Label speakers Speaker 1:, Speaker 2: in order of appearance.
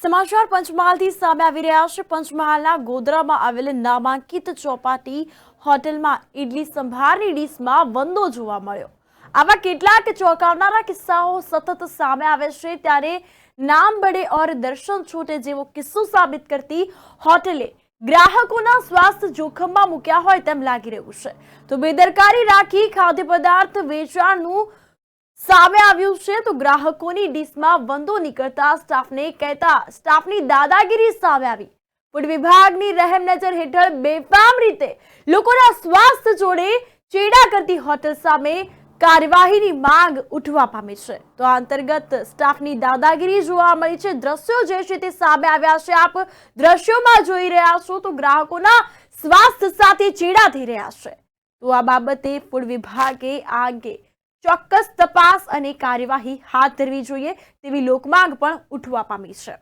Speaker 1: સમાચાર પંચમહાલથી સામે આવી રહ્યા છે। પંચમહાલના ગોધરામાં આવેલ નામાંકિત ચોપાટી હોટેલમાં ઇડલી સંભારની ડીશમાં વંદો જોવા મળ્યો। આવા કેટલાક ચોંકાવનારા કિસ્સાઓ સતત સામે આવે છે, ત્યારે નામ બડે और દર્શન છૂટે જેવો કિસ્સો સાબિત કરતી હોટેલે ગ્રાહકોના સ્વાસ્થ્ય જોખમમાં મૂક્યા હોય તેમ લાગી રહ્યું છે। તો બેદરકારી રાખી ખાદ્ય પદાર્થ વેચાણનું સામે આવ્યું છે। તો ગ્રાહકોની ડીશમાં વંદો નીકળતા સ્ટાફને કહેતા સ્ટાફની દાદાગીરી સામે આવી। ફૂડ વિભાગની રહેમ નજર હેઠળ બેફામ રીતે લોકોના સ્વાસ્થ્ય જોડે ચેડા કરતી હોટેલ સામે કાર્યવાહીની માંગ ઉઠવા પામી છે। તો આ અંતર્ગત સ્ટાફની દાદાગીરી જોવા મળી છે। દ્રશ્યો જે છે તે સામે આવ્યા છે। આપ દ્રશ્યોમાં જોઈ રહ્યા છો તો ગ્રાહકોના સ્વાસ્થ્ય સાથે ચેડા થઈ રહ્યા છે। તો આ બાબતે ફૂડ વિભાગે આ અંગે ચોક્કસ તપાસ અને કાર્યવાહી હાથ ધરવી જોઈએ તેવી લોકમાંગ પણ ઉઠવા પામી છે।